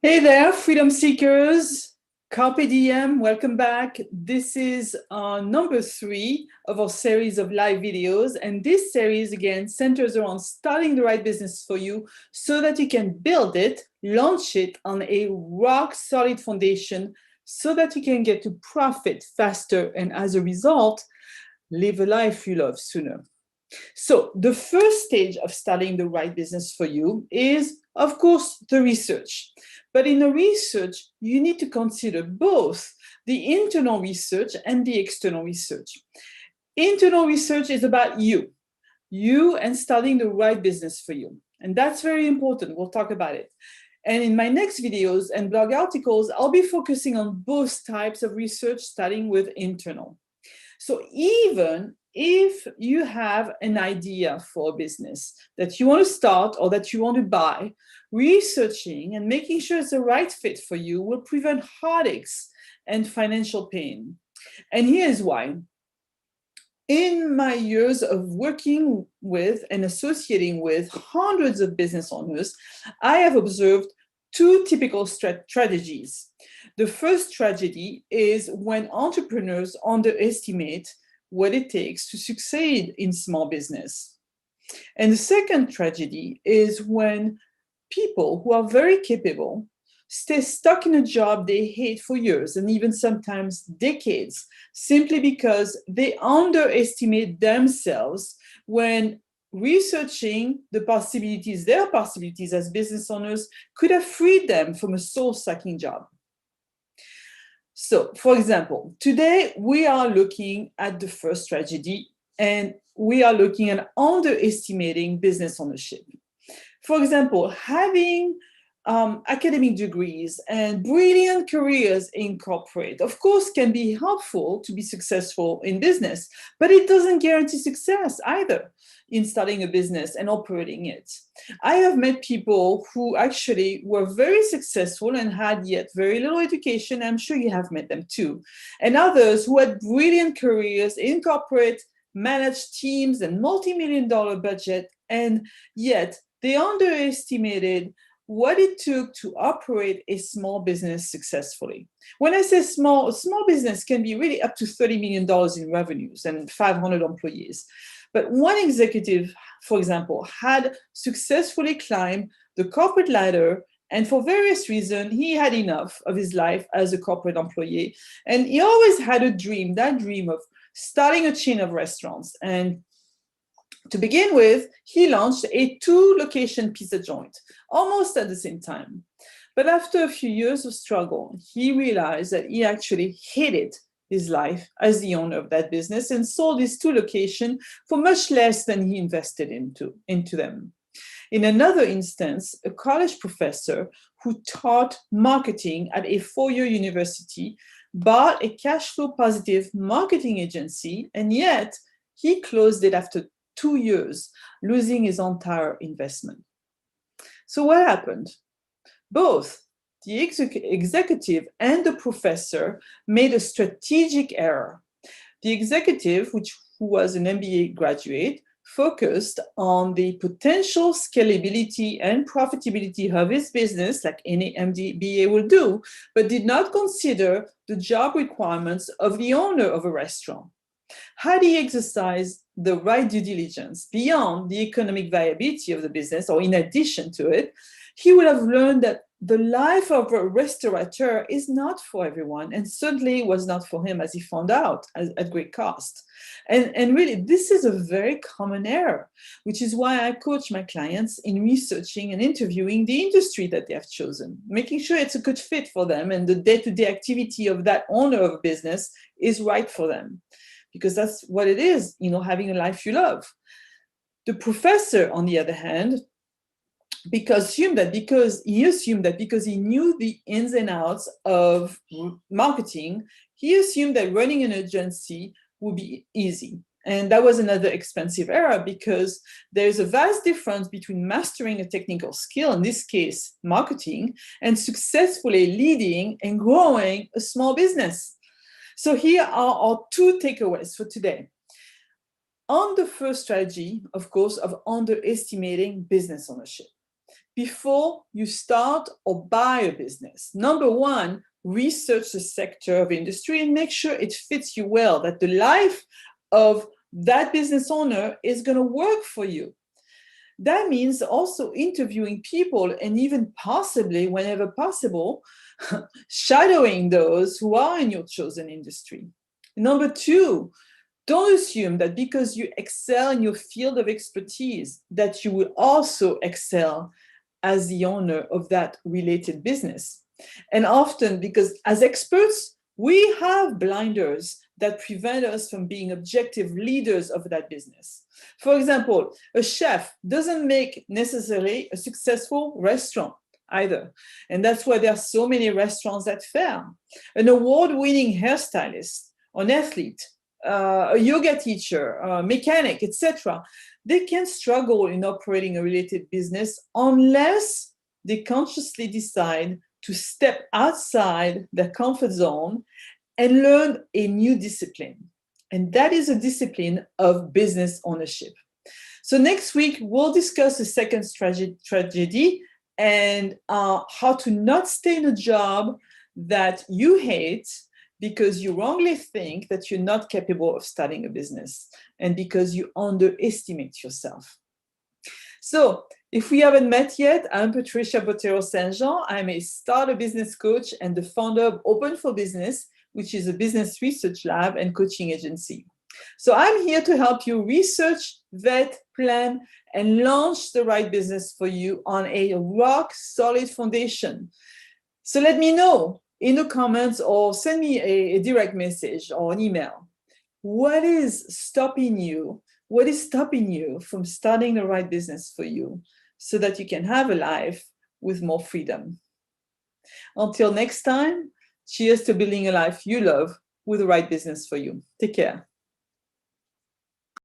Hey there, freedom seekers. Carpe diem, welcome back. This is number 3 of our series of live videos. And this series, again, centers around starting the right business for you so that you can build it, launch it on a rock solid foundation so that you can get to profit faster and as a result, live a life you love sooner. So the first stage of starting the right business for you is, of course, the research. But in the research, you need to consider both the internal research and the external research. Internal research is about you and starting the right business for you. And that's very important. We'll talk about it. And in my next videos and blog articles, I'll be focusing on both types of research, starting with internal. So even if you have an idea for a business that you want to start or that you want to buy, researching and making sure it's the right fit for you will prevent heartaches and financial pain. And here's why. In my years of working with and associating with hundreds of business owners, I have observed two typical strategies. The first tragedy is when entrepreneurs underestimate what it takes to succeed in small business. And the second tragedy is when people who are very capable stay stuck in a job they hate for years and even sometimes decades, simply because they underestimate themselves when researching the possibilities, their possibilities as business owners, could have freed them from a soul-sucking job. So, for example, today we are looking at the first tragedy and we are looking at underestimating business ownership. For example, having academic degrees and brilliant careers in corporate, of course, can be helpful to be successful in business, but it doesn't guarantee success either in starting a business and operating it. I have met people who actually were very successful and had yet very little education. I'm sure you have met them too. And others who had brilliant careers in corporate, managed teams and multi-million-dollar budget, and yet they underestimated what it took to operate a small business successfully. When I say small business can be really up to $30 million in revenues and 500 employees. But one executive, for example, had successfully climbed the corporate ladder, and for various reasons, he had enough of his life as a corporate employee. And he always had a dream, that dream of starting a chain of restaurants. And to begin with, he launched a 2-location pizza joint, almost at the same time. But after a few years of struggle, he realized that he actually hated his life as the owner of that business and sold his 2 locations for much less than he invested into them. In another instance, a college professor who taught marketing at a 4-year university bought a cash flow positive marketing agency, and yet he closed it after 2 years, losing his entire investment. So what happened? Both the executive and the professor made a strategic error. The executive, who was an MBA graduate, focused on the potential scalability and profitability of his business, like any MBA will do, but did not consider the job requirements of the owner of a restaurant. Had he exercised the right due diligence beyond the economic viability of the business, or in addition to it, he would have learned that the life of a restaurateur is not for everyone, and certainly was not for him, as he found out at great cost. And really, this is a very common error, which is why I coach my clients in researching and interviewing the industry that they have chosen, making sure it's a good fit for them and the day-to-day activity of that owner of a business is right for them. Because that's what it is, having a life you love. The professor, on the other hand, because he assumed that because he knew the ins and outs of marketing, he assumed that running an agency would be easy. And that was another expensive error, because there's a vast difference between mastering a technical skill, in this case, marketing, and successfully leading and growing a small business. So here are our 2 takeaways for today. On the first strategy, of course, of underestimating business ownership. before you start or buy a business. Number one, research the sector of industry and make sure it fits you well, that the life of that business owner is going to work for you. That means also interviewing people and even possibly, whenever possible, shadowing those who are in your chosen industry. Number two, don't assume that because you excel in your field of expertise, that you will also excel as the owner of that related business. And often, because as experts, we have blinders that prevent us from being objective leaders of that business. For example, a chef doesn't make necessarily a successful restaurant either. And that's why there are so many restaurants that fail. An award-winning hairstylist, an athlete, a yoga teacher, a mechanic, etc., they can struggle in operating a related business unless they consciously decide to step outside their comfort zone and learn a new discipline. And that is a discipline of business ownership. So next week, we'll discuss the second tragedy and how to not stay in a job that you hate because you wrongly think that you're not capable of starting a business and because you underestimate yourself. So if we haven't met yet, I'm Patricia Botero-Saint-Jean. I'm a starter business coach and the founder of Open for Business, which is a business research lab and coaching agency. So I'm here to help you research, vet, plan, and launch the right business for you on a rock solid foundation. So let me know in the comments or send me a direct message or an email. What is stopping you? What is stopping you from starting the right business for you so that you can have a life with more freedom? Until next time, cheers to building a life you love with the right business for you. Take care.